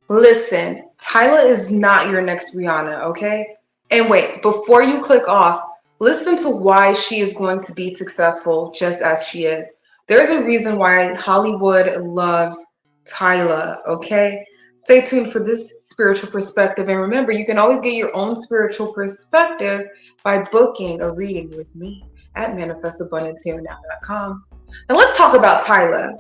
Listen, Tyla is not your next Rihanna, okay? And wait, before you click off, listen to why she is going to be successful just as she is. There's a reason why Hollywood loves Tyla, okay? Stay tuned for this spiritual perspective. And remember, you can always get your own spiritual perspective by booking a reading with me at manifestabundanceherenow.com. Now let's talk about Tyla.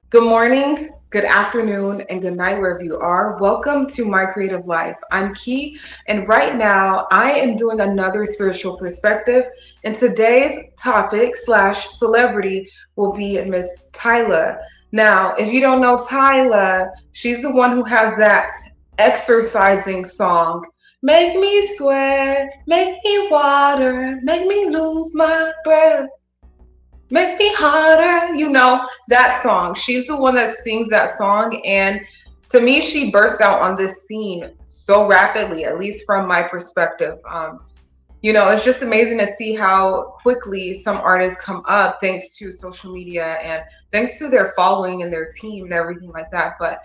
Good morning, good afternoon, and good night wherever you are. Welcome to My Creative Life. I'm Key, and right now I am doing another spiritual perspective. And today's topic slash celebrity will be Miss Tyla. Now, if you don't know Tyla, she's the one who has that exercising song. Make me sweat, make me water, make me lose my breath. Make me hotter, that song. She's the one that sings that song. And to me, she burst out on this scene so rapidly, at least from my perspective. It's just amazing to see how quickly some artists come up thanks to social media and thanks to their following and their team and everything like that. But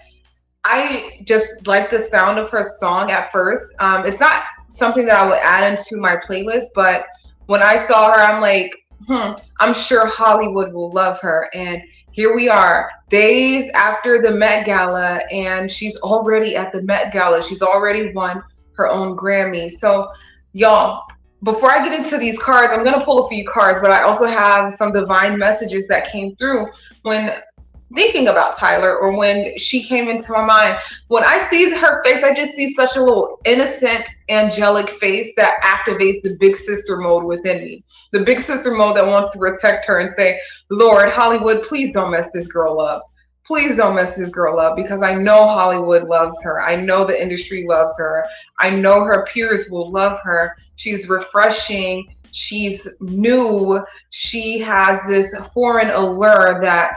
I just like the sound of her song at first. It's not something that I would add into my playlist, but when I saw her, I'm like, I'm sure Hollywood will love her. And here we are, days after the Met Gala, and she's already at the Met Gala. She's already won her own Grammy. So, y'all, before I get into these cards, I'm going to pull a few cards, but I also have some divine messages that came through when thinking about Tyla, or when she came into my mind. When I see her face, I just see such a little innocent, angelic face that activates the big sister mode within me. The big sister mode that wants to protect her and say, Lord, Hollywood, please don't mess this girl up. Please don't mess this girl up, because I know Hollywood loves her. I know the industry loves her. I know her peers will love her. She's refreshing. She's new. She has this foreign allure that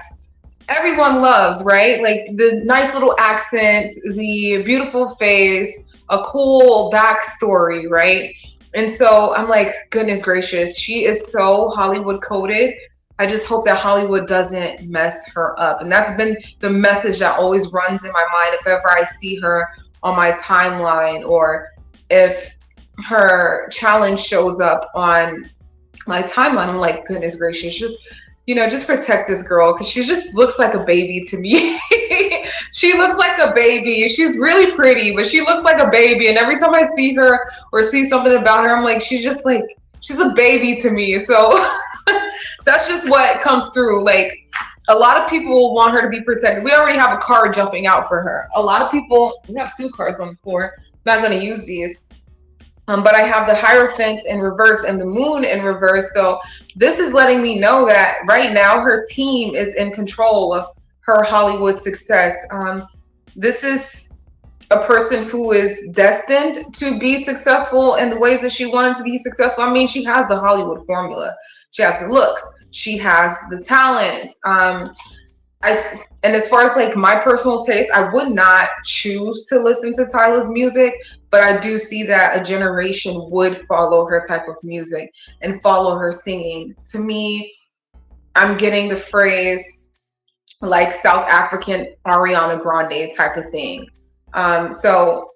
everyone loves, right? Like the nice little accent, the beautiful face, a cool backstory, right? And so I'm like, goodness gracious, she is so Hollywood coded. I just hope that Hollywood doesn't mess her up. And that's been the message that always runs in my mind if ever I see her on my timeline, or if her challenge shows up on my timeline. I'm like, goodness gracious, just protect this girl, because she just looks like a baby to me. She looks like a baby. She's really pretty, but she looks like a baby. And every time I see her or see something about her, I'm like, she's a baby to me. So that's just what comes through. Like, a lot of people want her to be protected. We already have a card jumping out for her. A lot of people, we have two cards on the floor. I'm not going to use these. But I have the Hierophant in reverse and the Moon in reverse. So this is letting me know that right now her team is in control of her Hollywood success. This is a person who is destined to be successful in the ways that she wanted to be successful. I mean, she has the Hollywood formula. She has the looks. She has the talent. And as far as like my personal taste, I would not choose to listen to Tyla's music, but I do see that a generation would follow her type of music and follow her singing. To me, I'm getting the phrase like South African Ariana Grande type of thing. So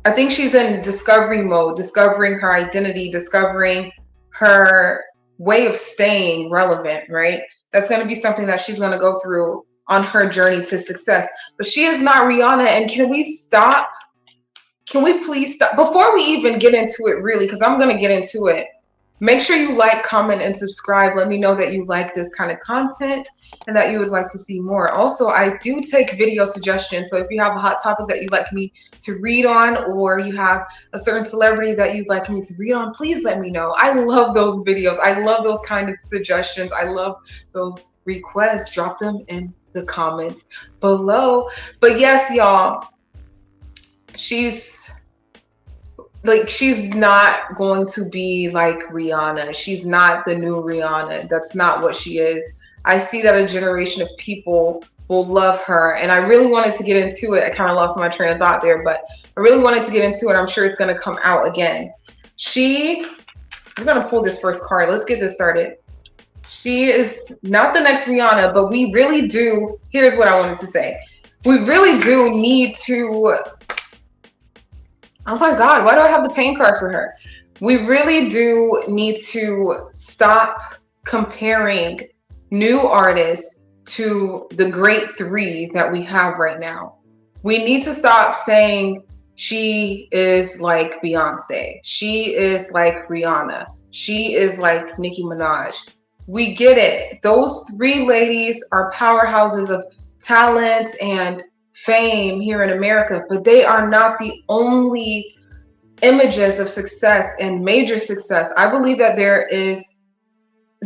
I think she's in discovery mode, discovering her identity, discovering her way of staying relevant, right? That's going to be something that she's going to go through on her journey to success. But she is not Rihanna. And can we stop? Can we please stop? Before we even get into it, really, because I'm going to get into it, make sure you like, comment, and subscribe. Let me know that you like this kind of content and that you would like to see more. Also, I do take video suggestions. So if you have a hot topic that you'd like me to read on, or you have a certain celebrity that you'd like me to read on, please let me know. I love those videos. I love those kind of suggestions. I love those requests. Drop them in the comments below. But yes, y'all, she's not going to be like Rihanna. She's not the new Rihanna. That's not what she is. I see that a generation of people will love her. And I really wanted to get into it. I kind of lost my train of thought there, but I really wanted to get into it. I'm sure it's going to come out again. I'm going to pull this first card. Let's get this started. She is not the next Rihanna, but we really do. Here's what I wanted to say. We really do need to. Oh my God, why do I have the pain card for her? We really do need to stop comparing new artists to the great three that we have right now. We need to stop saying she is like Beyonce. She is like Rihanna. She is like Nicki Minaj. We get it. Those three ladies are powerhouses of talent and fame here in America, but they are not the only images of success and major success. I believe that there is,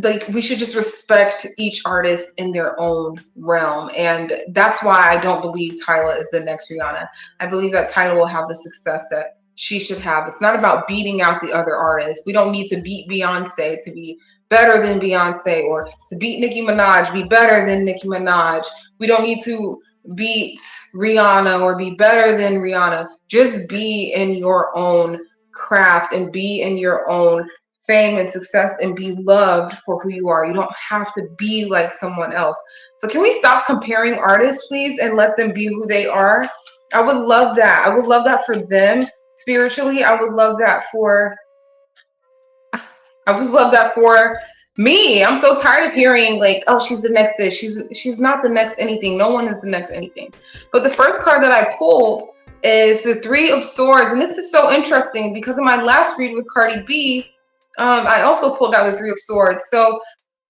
like, we should just respect each artist in their own realm. And that's why I don't believe Tyla is the next Rihanna. I believe that Tyla will have the success that she should have. It's not about beating out the other artists. We don't need to beat Beyonce to be better than Beyonce, or to beat Nicki Minaj, be better than Nicki Minaj. We don't need to beat Rihanna or be better than Rihanna. Just be in your own craft and be in your own fame and success and be loved for who you are. You don't have to be like someone else. So can we stop comparing artists, please, and let them be who they are? I would love that. I would love that for them spiritually. I would love that for me. I'm so tired of hearing like, oh, she's the next this. She's not the next anything. No one is the next anything. But the first card that I pulled is the Three of Swords. And this is so interesting because in my last read with Cardi B, I also pulled out the Three of Swords. So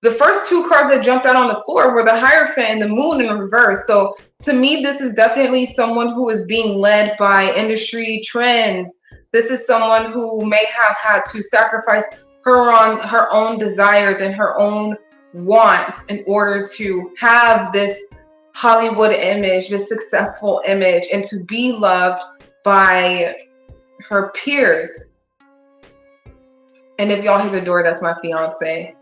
the first two cards that jumped out on the floor were the Hierophant and the Moon in reverse. So to me, this is definitely someone who is being led by industry trends. This is someone who may have had to sacrifice her own desires and her own wants in order to have this Hollywood image, this successful image, and to be loved by her peers. And if y'all hear the door, that's my fiance.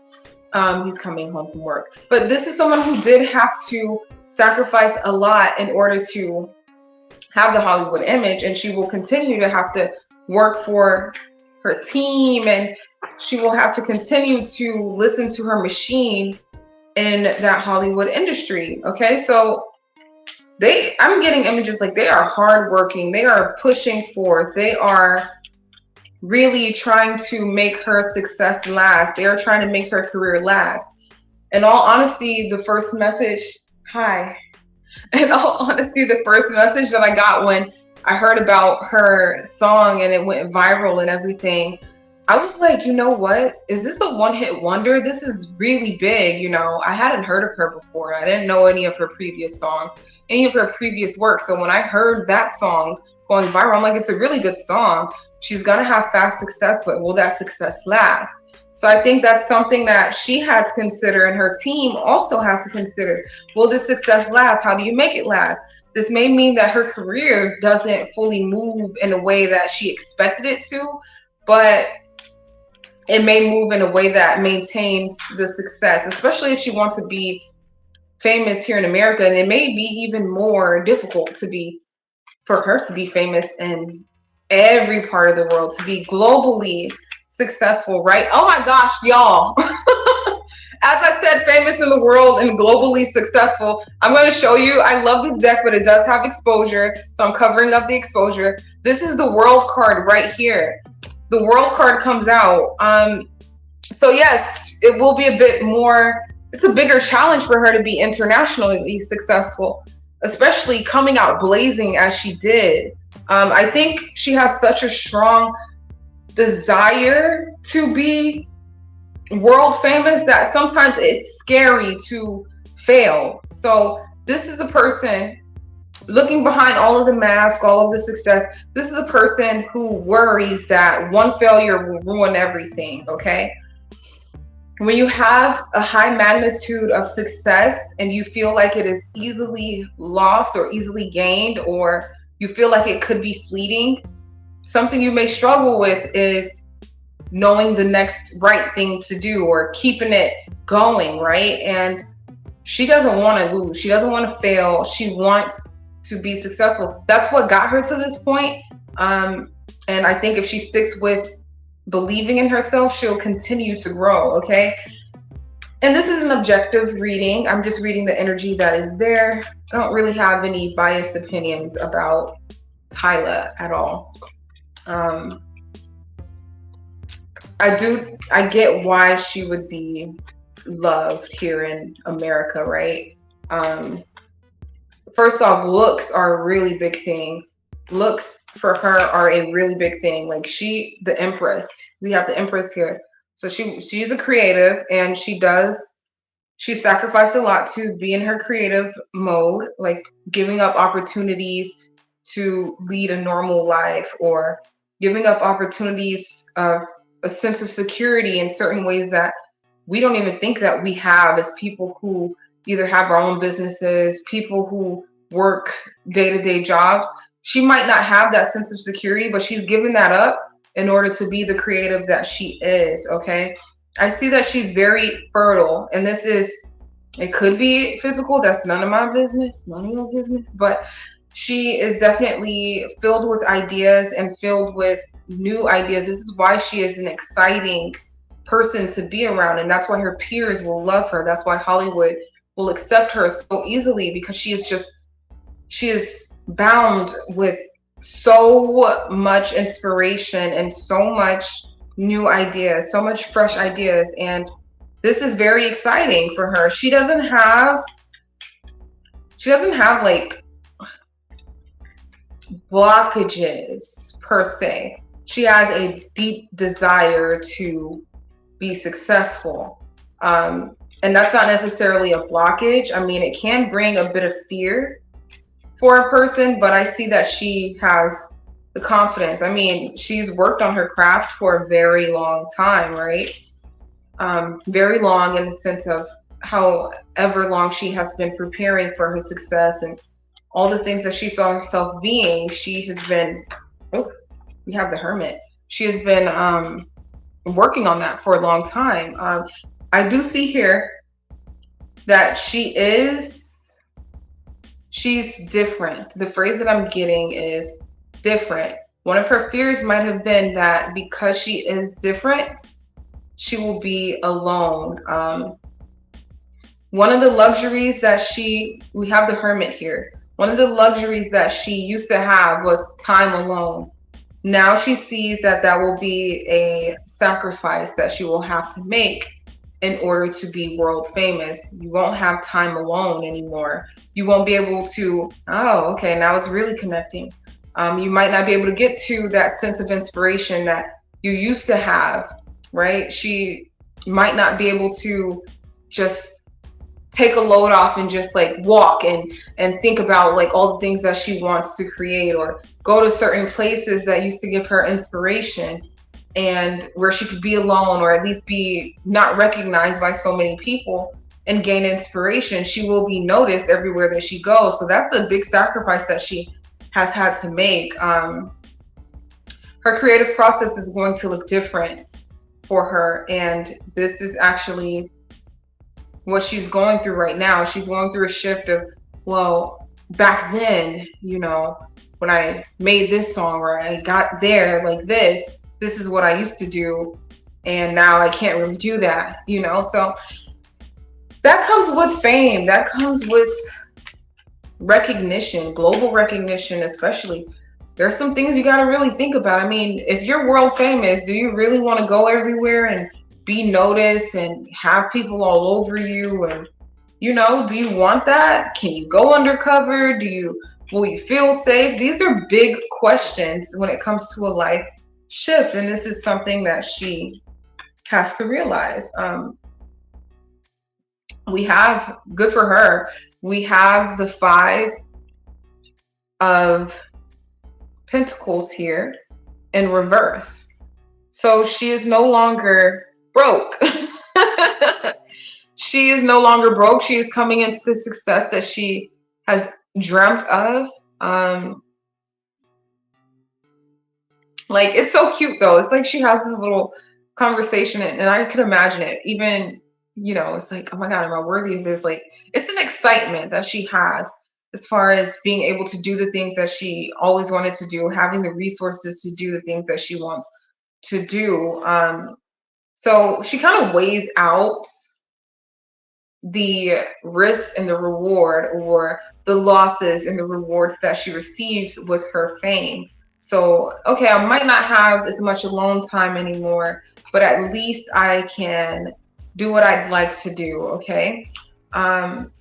He's coming home from work. But this is someone who did have to sacrifice a lot in order to have the Hollywood image, and she will continue to have to work for her team, and she will have to continue to listen to her machine in that Hollywood industry. Okay, so I'm getting images like they are hardworking, they are pushing forth, they are really trying to make her success last. They are trying to make her career last. In all honesty, the first message that I got when I heard about her song and it went viral and everything, I was like, you know what? Is this a one-hit wonder? This is really big. You know, I hadn't heard of her before. I didn't know any of her previous songs, any of her previous work. So when I heard that song going viral, I'm like, it's a really good song. She's going to have fast success, but will that success last? So I think that's something that she has to consider, and her team also has to consider. Will this success last? How do you make it last? This may mean that her career doesn't fully move in a way that she expected it to, but it may move in a way that maintains the success, especially if she wants to be famous here in America. And it may be even more difficult for her to be famous in every part of the world, to be globally successful, right? Oh my gosh, y'all. As I said, famous in the world and globally successful. I'm going to show you. I love this deck, but it does have exposure, so I'm covering up the exposure. This is the World card right here. The World card comes out. So yes, it will be a bit more, it's a bigger challenge for her to be internationally successful, especially coming out blazing as she did. I think she has such a strong desire to be world famous that sometimes it's scary to fail. So this is a person looking behind all of the mask, all of the success. This is a person who worries that one failure will ruin everything, okay? When you have a high magnitude of success and you feel like it is easily lost or easily gained, or you feel like it could be fleeting, something you may struggle with is knowing the next right thing to do or keeping it going, right? And she doesn't want to lose. She doesn't want to fail. She wants to be successful. That's what got her to this point. Um, and I think if she sticks with believing in herself, she'll continue to grow. Okay. And this is an objective reading. I'm just reading the energy that is there. I don't really have any biased opinions about Tyla at all. Um, I get why she would be loved here in America, right? Um, First off, looks are a really big thing. Looks for her are a really big thing. Like the Empress. We have the Empress here. So she's a creative, and she sacrificed a lot to be in her creative mode, like giving up opportunities to lead a normal life, or giving up opportunities of a sense of security in certain ways that we don't even think that we have as people who either have our own businesses, people who work day-to-day jobs. She might not have that sense of security, but she's given that up in order to be the creative that she is. Okay. I see that she's very fertile, and it could be physical. That's none of my business, none of your business. But she is definitely filled with ideas and filled with new ideas. This is why she is an exciting person to be around, and that's why her peers will love her. That's why Hollywood will accept her so easily, because she is bound with so much inspiration and so much new ideas, so much fresh ideas, and this is very exciting for her. She doesn't have like blockages per se. She has a deep desire to be successful. And that's not necessarily a blockage. I mean, it can bring a bit of fear for a person, but I see that she has the confidence. I mean, she's worked on her craft for a very long time, right? Very long in the sense of however long she has been preparing for her success and all the things that she saw herself being. She has been, oh, we have the Hermit. She has been working on that for a long time. I do see here that she's different. The phrase that I'm getting is different. One of her fears might have been that because she is different, she will be alone. One of the luxuries that we have the Hermit here. One of the luxuries that she used to have was time alone. Now she sees that will be a sacrifice that she will have to make in order to be world famous. You won't have time alone anymore. You won't be able to, oh, okay, now it's really connecting. You might not be able to get to that sense of inspiration that you used to have, right? She might not be able to just take a load off and just like walk and think about like all the things that she wants to create, or go to certain places that used to give her inspiration, and where she could be alone, or at least be not recognized by so many people and gain inspiration. She will be noticed everywhere that she goes. So that's a big sacrifice that she has had to make. Her creative process is going to look different for her, and this is actually what she's going through right now. She's going through a shift of, well, back then, when I made this song, or I got there like this is what I used to do, and now I can't really do that, So that comes with fame. That comes with recognition, global recognition especially. There's some things you got to really think about. I mean, if you're world famous, do you really want to go everywhere and be noticed and have people all over you? And, do you want that? Can you go undercover? Will you feel safe? These are big questions when it comes to a life shift. And this is something that she has to realize. We have, good for her, we have the 5 of Pentacles here in reverse. So she is no longer broke. She is no longer broke. She is coming into the success that she has dreamt of. Like, it's so cute though. It's like she has this little conversation, and I could imagine it. Even it's like, oh my God, am I worthy of this? Like, it's an excitement that she has as far as being able to do the things that she always wanted to do, having the resources to do the things that she wants to do. So she kind of weighs out the risk and the reward, or the losses and the rewards that she receives with her fame. So, okay, I might not have as much alone time anymore, but at least I can do what I'd like to do. Okay. Um,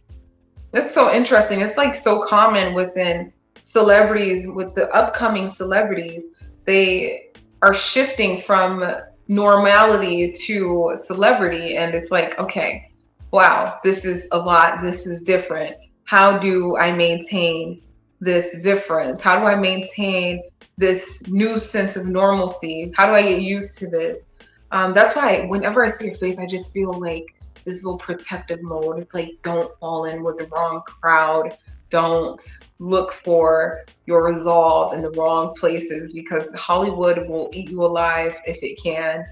that's so interesting. It's like so common within celebrities, with the upcoming celebrities. They are shifting from normality to celebrity, and it's like, okay, wow, this is a lot. This is different. How do I maintain this difference? How do I maintain this new sense of normalcy? How do I get used to this? That's why whenever I see your face, I just feel like this little protective mode. It's like, don't fall in with the wrong crowd. Don't look for your resolve in the wrong places, because Hollywood will eat you alive if it can.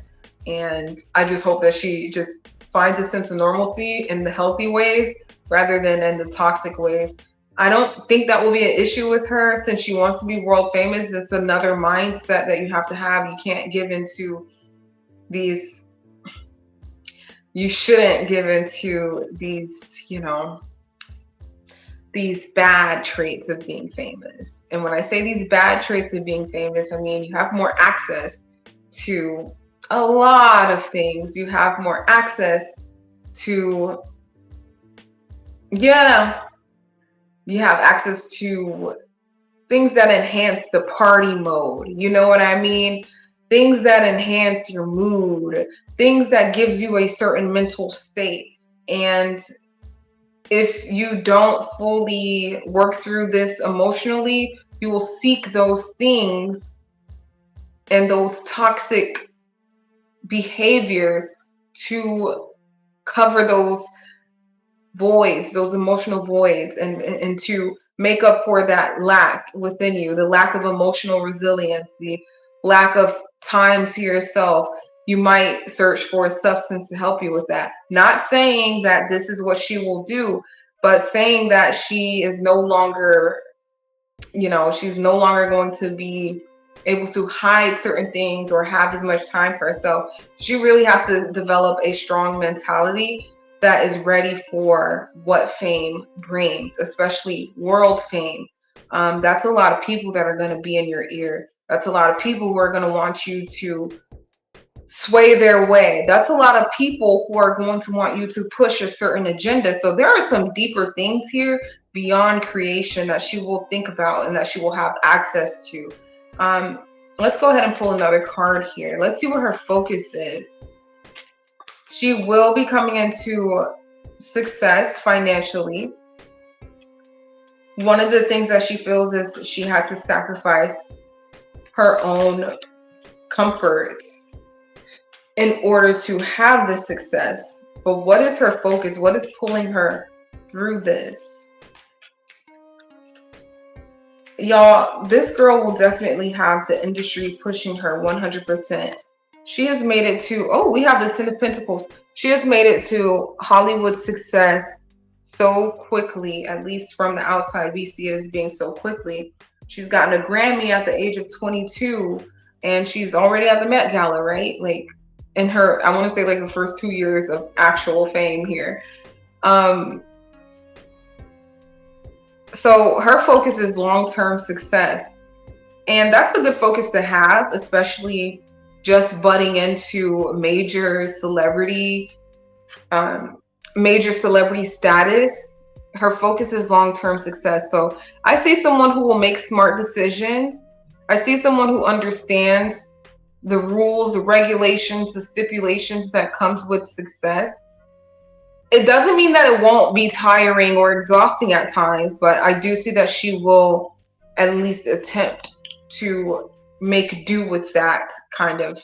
And I just hope that she just finds a sense of normalcy in the healthy ways rather than in the toxic ways. I don't think that will be an issue with her, since she wants to be world famous. That's another mindset that you have to have. You can't give into these, you shouldn't give into these, these bad traits of being famous. And when I say these bad traits of being famous, I mean you have more access to a lot of things. You have more access to, yeah, you have access to things that enhance the party mode. You know what I mean? Things that enhance your mood, things that gives you a certain mental state. And if you don't fully work through this emotionally, you will seek those things and those toxic behaviors to cover those voids, those emotional voids, and to make up for that lack within you, the lack of emotional resilience, the lack of time to yourself. You might search for a substance to help you with that. Not saying that this is what she will do, but saying that she is no longer, she's no longer going to be able to hide certain things or have as much time for herself. She really has to develop a strong mentality that is ready for what fame brings, especially world fame. That's a lot of people that are going to be in your ear. That's a lot of people who are going to want you to sway their way. That's a lot of people who are going to want you to push a certain agenda. So there are some deeper things here beyond creation that she will think about and that she will have access to. Let's go ahead and pull another card here. Let's see what her focus is. She will be coming into success financially. One of the things that she feels is she had to sacrifice her own comfort in order to have this success. But what is her focus? What is pulling her through this? Y'all, this girl will definitely have the industry pushing her 100%. She has made it to, we have the 10 of Pentacles. She has made it to Hollywood success so quickly, at least from the outside, we see it as being so quickly. She's gotten a Grammy at the age of 22, and she's already at the Met Gala, right? Like, in her, I want to say like the first 2 years of actual fame here. So her focus is long-term success. And that's a good focus to have, especially just butting into major celebrity status. Her focus is long-term success. So I see someone who will make smart decisions. I see someone who understands the rules, the regulations, the stipulations that comes with success. It doesn't mean that it won't be tiring or exhausting at times, but I do see that she will at least attempt to make do with that kind of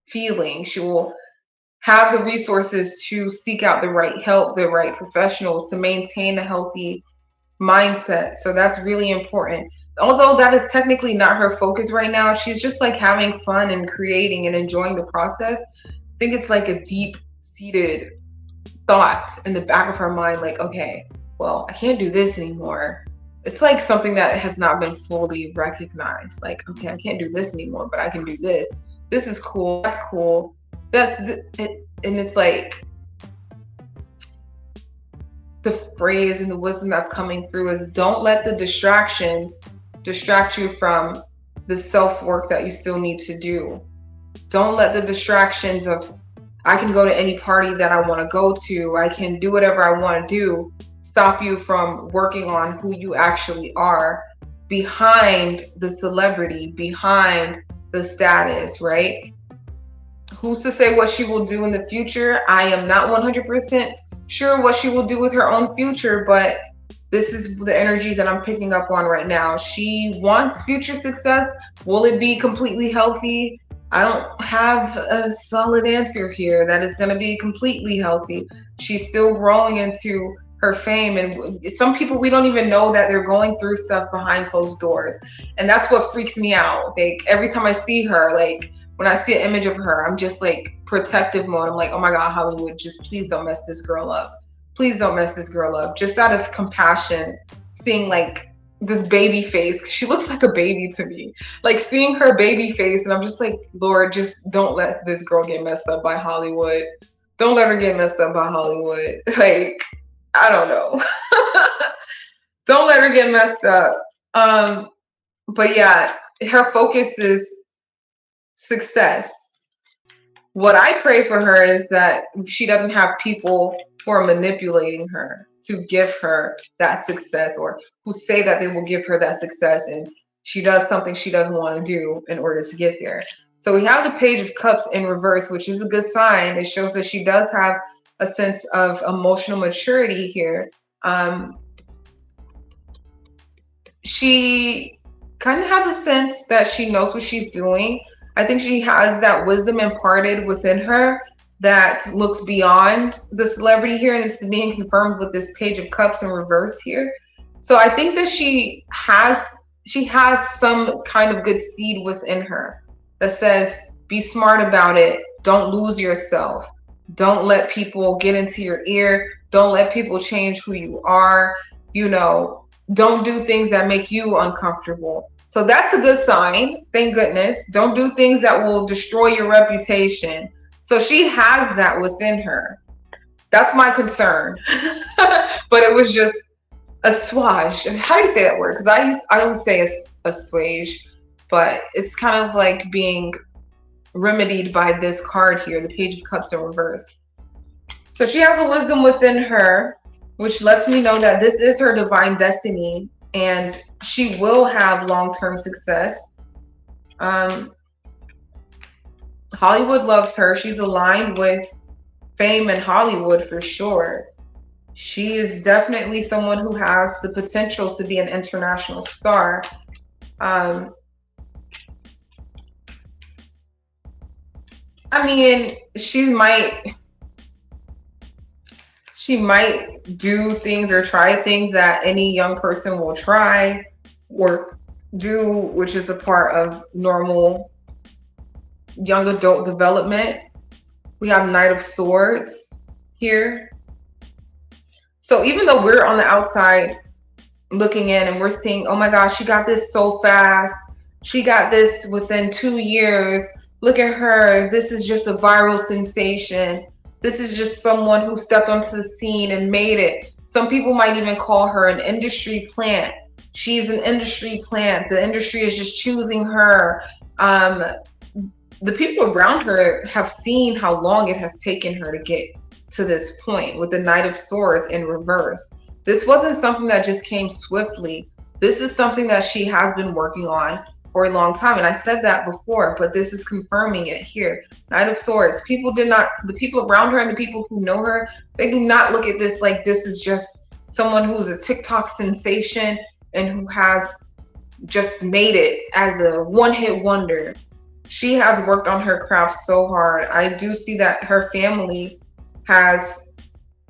feeling. She will have the resources to seek out the right help, the right professionals, to maintain a healthy mindset. So that's really important. Although that is technically not her focus right now, she's just like having fun and creating and enjoying the process. I think it's like a deep-seated thought in the back of her mind, like, okay, well, I can't do this anymore. It's like something that has not been fully recognized. Like, okay, I can't do this anymore, but I can do this. This is cool. That's cool. It. And it's like the phrase and the wisdom that's coming through is don't let the distractions distract you from the self-work that you still need to do. Don't let the distractions of I can go to any party that I want to go to, I can do whatever I want to do, stop you from working on who you actually are behind the celebrity, behind the status, right? Who's to say what she will do in the future? I am not 100% sure what she will do with her own future, but this is the energy that I'm picking up on right now. She wants future success. Will it be completely healthy? I don't have a solid answer here that it's going to be completely healthy. She's still growing into her fame, and some people, we don't even know that they're going through stuff behind closed doors, and that's what freaks me out. Like every time I see her, like when I see an image of her, I'm just like protective mode. I'm like, oh my God, Hollywood, just please don't mess this girl up. Please don't mess this girl up. Just out of compassion, seeing like this baby face. She looks like a baby to me. Like seeing her baby face, and I'm just like, Lord, just don't let this girl get messed up by Hollywood. Don't let her get messed up by Hollywood. Like, I don't know. Don't let her get messed up. But yeah, her focus is success. What I pray for her is that she doesn't have people who are manipulating her to give her that success, or who say that they will give her that success and she does something she doesn't want to do in order to get there. So we have the Page of Cups in reverse, which is a good sign. It shows that she does have a sense of emotional maturity here. She kind of has a sense that she knows what she's doing. I think she has that wisdom imparted within her that looks beyond the celebrity here, and it's being confirmed with this Page of Cups in reverse here. So I think that she has some kind of good seed within her that says, be smart about it. Don't lose yourself. Don't let people get into your ear. Don't let people change who you are. You know, don't do things that make you uncomfortable. So that's a good sign. Thank goodness. Don't do things that will destroy your reputation. So she has that within her. That's my concern. But it was just assuage. How do you say that word? Because I don't say assuage, but it's kind of like being remedied by this card here, the Page of Cups in reverse. So she has a wisdom within her, which lets me know that this is her divine destiny, and she will have long-term success. Hollywood loves her. She's aligned with fame and Hollywood for sure. She is definitely someone who has the potential to be an international star. I mean, she might do things or try things that any young person will try or do, which is a part of normal young adult development. We have Knight of Swords here. So even though we're on the outside looking in and we're seeing, oh my gosh, she got this so fast. She got this within 2 years. Look at her. This is just a viral sensation. This is just someone who stepped onto the scene and made it. Some people might even call her an industry plant. She's an industry plant. The industry is just choosing her. The people around her have seen how long it has taken her to get to this point with the Knight of Swords in reverse. This wasn't something that just came swiftly. This is something that she has been working on for a long time. And I said that before, but this is confirming it here. Knight of Swords. The people around her and the people who know her, they do not look at this like this is just someone who's a TikTok sensation and who has just made it as a one-hit wonder. She has worked on her craft so hard. I do see that her family has,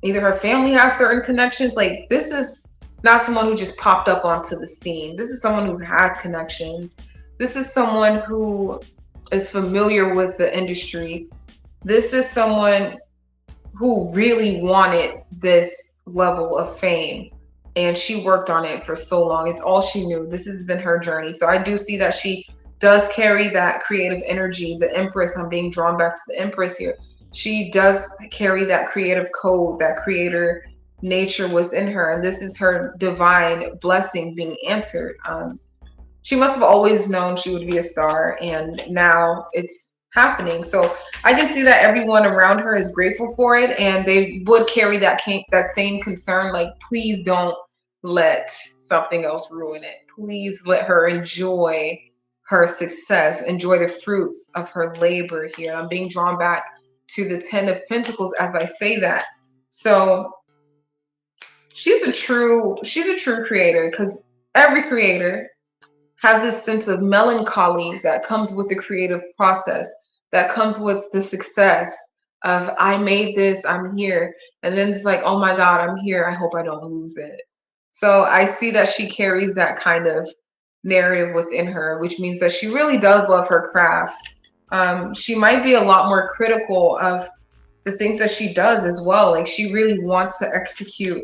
either her family has certain connections. Like, this is not someone who just popped up onto the scene. This is someone who has connections. This is someone who is familiar with the industry. This is someone who really wanted this level of fame, and she worked on it for so long. It's all she knew. This has been her journey. So I do see that she does carry that creative energy. The Empress, I'm being drawn back to the Empress here. She does carry that creative code, that creator nature within her, and this is her divine blessing being answered. She must have always known she would be a star, and now it's happening. So I can see that everyone around her is grateful for it, and they would carry that same concern, like, please don't let something else ruin it. Please let her enjoy her success, enjoy the fruits of her labor here. I'm being drawn back to the 10 of Pentacles as I say that. So she's a true creator, because every creator has this sense of melancholy that comes with the creative process, that comes with the success of, I made this, I'm here. And then it's like, oh my God, I'm here. I hope I don't lose it. So I see that she carries that kind of narrative within her, which means that she really does love her craft. She might be a lot more critical of the things that she does as well. Like, she really wants to execute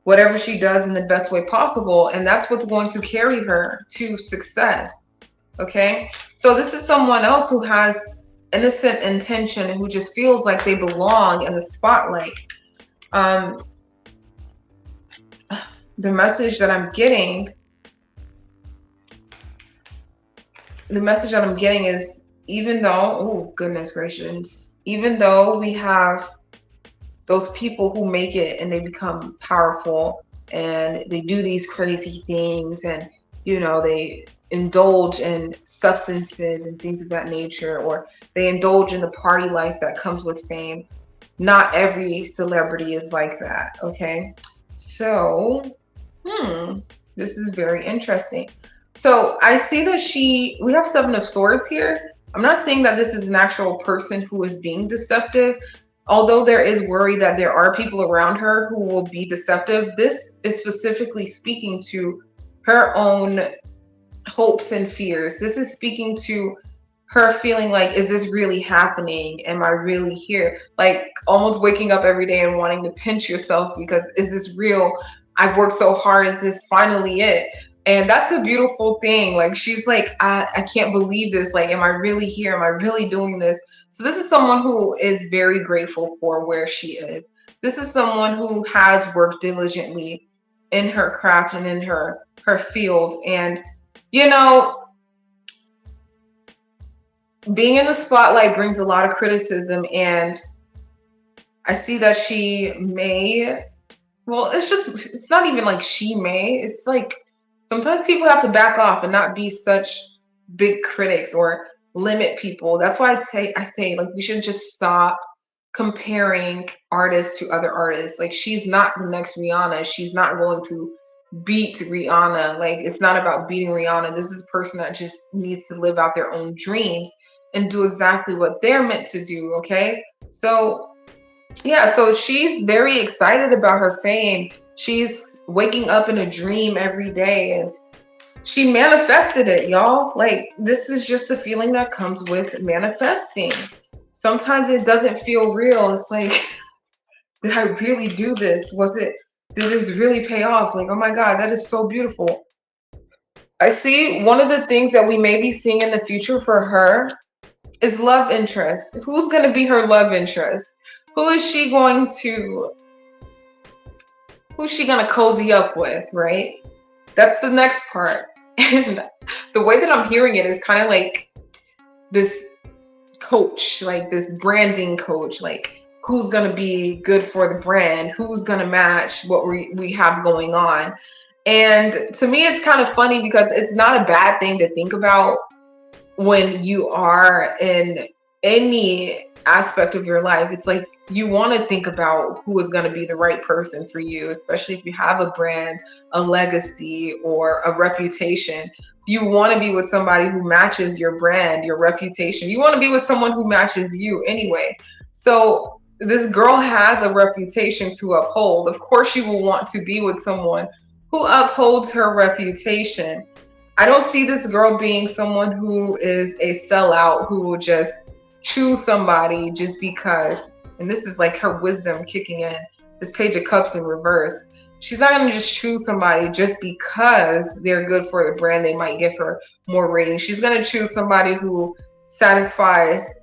whatever she does in the best way possible. And that's what's going to carry her to success. Okay. So this is someone else who has innocent intention and who just feels like they belong in the spotlight. The message that I'm getting is, even though, oh goodness gracious, even though we have those people who make it and they become powerful and they do these crazy things, and they indulge in substances and things of that nature, or they indulge in the party life that comes with fame. Not every celebrity is like that. Okay. So this is very interesting. So I see that we have 7 of Swords here. I'm not saying that this is an actual person who is being deceptive, although there is worry that there are people around her who will be deceptive. This is specifically speaking to her own hopes and fears. This is speaking to her feeling like, is this really happening? Am I really here? Like, almost waking up every day and wanting to pinch yourself because, is this real? I've worked so hard. Is this finally it? And that's a beautiful thing. Like, she's like, I can't believe this. Like, am I really here? Am I really doing this? So this is someone who is very grateful for where she is. This is someone who has worked diligently in her craft and in her field. And, being in the spotlight brings a lot of criticism. And I see that she may, well, it's not even like she may, it's like, sometimes people have to back off and not be such big critics or limit people. That's why I say like, we should just stop comparing artists to other artists. Like, she's not the next Rihanna. She's not going to beat Rihanna. Like, it's not about beating Rihanna. This is a person that just needs to live out their own dreams and do exactly what they're meant to do. Okay. So yeah, so she's very excited about her fame. She's waking up in a dream every day, and she manifested it, y'all. Like, this is just the feeling that comes with manifesting. Sometimes it doesn't feel real. It's like, did I really do this? Did this really pay off? Like, oh my God, that is so beautiful. I see one of the things that we may be seeing in the future for her is love interest. Who's going to be her love interest? Who's she going to cozy up with, right? That's the next part. And the way that I'm hearing it is kind of like this coach, like this branding coach, like, who's going to be good for the brand? Who's going to match what we have going on? And to me, it's kind of funny because it's not a bad thing to think about when you are in any aspect of your life. It's like, you want to think about who is going to be the right person for you, especially if you have a brand, a legacy, or a reputation. You want to be with somebody who matches your brand, your reputation. You want to be with someone who matches you anyway. So this girl has a reputation to uphold. Of course, she will want to be with someone who upholds her reputation. I don't see this girl being someone who is a sellout, who will just choose somebody just because and this is like her wisdom kicking in, this Page of Cups in reverse. She's not going to just choose somebody just because they're good for the brand. They might give her more ratings. She's going to choose somebody who satisfies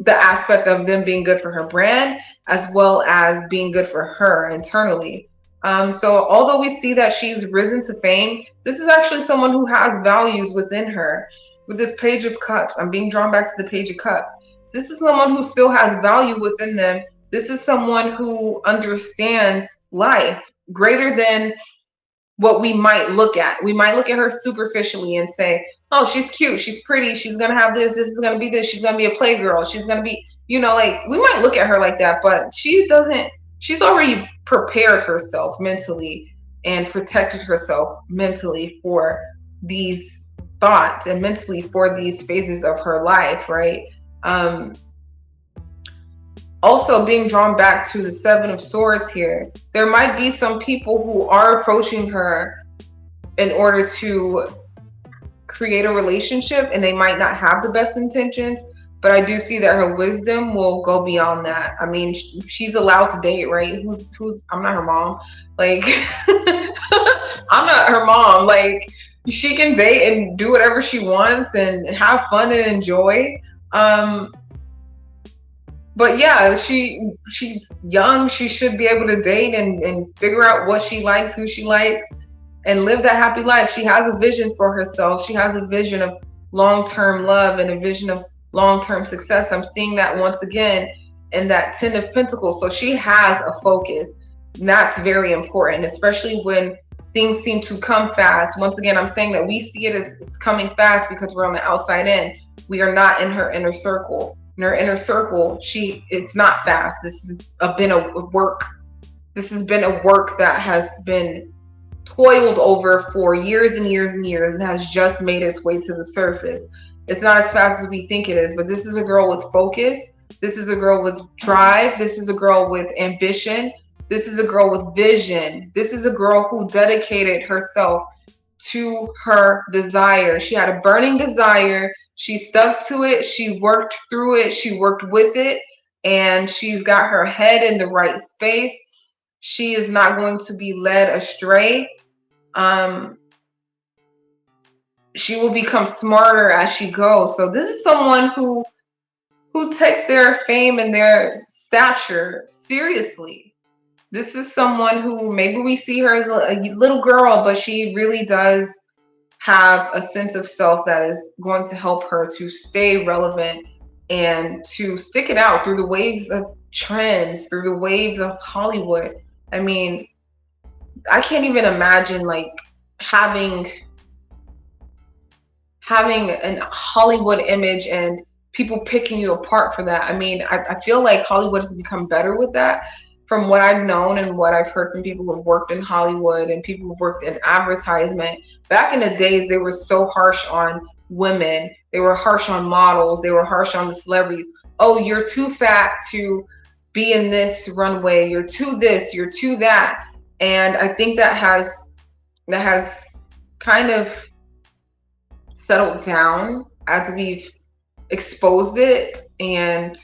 the aspect of them being good for her brand as well as being good for her internally. So although we see that she's risen to fame, this is actually someone who has values within her. With this Page of Cups, I'm being drawn back to the Page of Cups. This is someone who still has value within them. This is someone who understands life greater than what we might look at. We might look at her superficially and say, oh, she's cute, she's pretty, she's going to have this is going to be this, she's going to be a playgirl, she's going to be, like, we might look at her like that, but she's already prepared herself mentally and protected herself mentally for these thoughts and mentally for these phases of her life, right? Also, being drawn back to the Seven of Swords here, there might be some people who are approaching her in order to create a relationship, and they might not have the best intentions, but I do see that her wisdom will go beyond that. I mean, she's allowed to date, right? Who's I'm not her mom. Like, I'm not her mom. Like, she can date and do whatever she wants and have fun and enjoy. But yeah, she's young. She should be able to date and figure out what she likes, who she likes, and live that happy life. She has a vision for herself. She has a vision of long-term love and a vision of long-term success. I'm seeing that once again in that Ten of Pentacles. So she has a focus. And that's very important, especially when things seem to come fast. Once again, I'm saying that we see it as it's coming fast because we're on the outside in. We are not in her inner circle. In her inner circle, it's not fast. This has been a work. This has been a work that has been toiled over for years and years and years and has just made its way to the surface. It's not as fast as we think it is, but this is a girl with focus. This is a girl with drive. This is a girl with ambition. This is a girl with vision. This is a girl who dedicated herself to her desire. She had a burning desire. She stuck to it. She worked through it. She worked with it. And she's got her head in the right space. She is not going to be led astray. She will become smarter as she goes. So this is someone who takes their fame and their stature seriously. This is someone who maybe we see her as a little girl, but she really does have a sense of self that is going to help her to stay relevant and to stick it out through the waves of trends, through the waves of Hollywood. I mean, I can't even imagine like having an Hollywood image and people picking you apart for that. I mean, I feel like Hollywood has become better with that. From what I've known and what I've heard from people who have worked in Hollywood and people who've worked in advertisement, back in the days, they were so harsh on women. They were harsh on models. They were harsh on the celebrities. Oh, you're too fat to be in this runway. You're too this, you're too that. And I think that has kind of settled down as we've exposed it and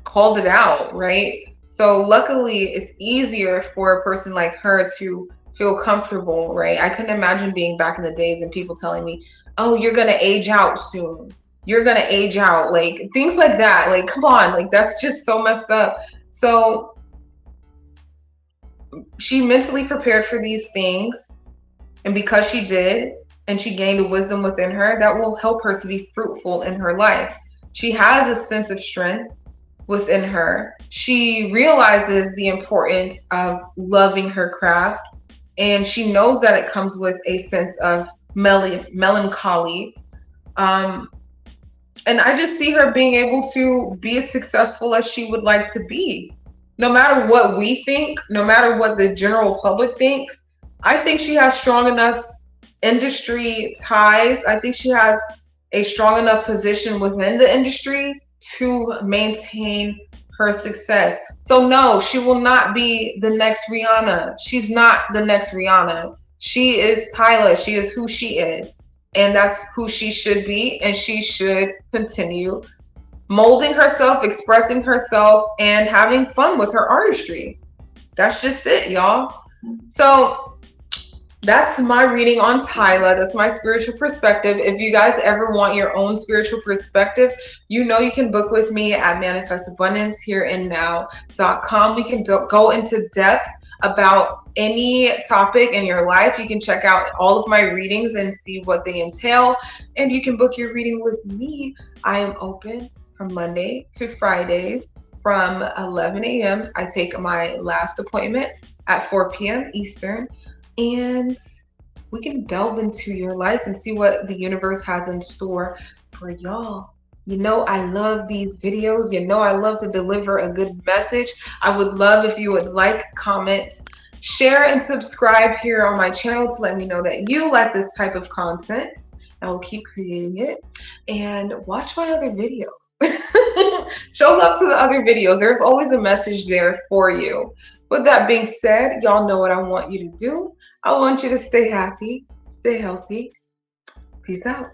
called it out, right? So luckily, it's easier for a person like her to feel comfortable, right? I couldn't imagine being back in the days and people telling me, oh, you're going to age out soon. You're going to age out. Like, things like that. Like, come on. Like, that's just so messed up. So she mentally prepared for these things. And because she did, and she gained the wisdom within her, that will help her to be fruitful in her life. She has a sense of strength within her. She realizes the importance of loving her craft, and she knows that it comes with a sense of melancholy. And I just see her being able to be as successful as she would like to be. No matter what we think, no matter what the general public thinks, I think she has strong enough industry ties. I think she has a strong enough position within the industry to maintain her success. So no, she will not be the next Rihanna. She's not the next Rihanna. She is Tyla. She is who she is. And that's who she should be. And she should continue molding herself, expressing herself, and having fun with her artistry. That's just it, y'all. So that's my reading on Tyla. That's my spiritual perspective. If you guys ever want your own spiritual perspective, you know you can book with me at manifestabundancehereinnow.com. We can go into depth about any topic in your life. You can check out all of my readings and see what they entail. And you can book your reading with me. I am open from Monday to Fridays from 11 a.m. I take my last appointment at 4 p.m. Eastern. And we can delve into your life and see what the universe has in store for y'all. You know, I love these videos. You know, I love to deliver a good message. I would love if you would like, comment, share, and subscribe here on my channel to let me know that you like this type of content. I will keep creating it. And watch my other videos. Show love to the other videos. There's always a message there for you. With that being said, y'all know what I want you to do. I want you to stay happy, stay healthy. Peace out.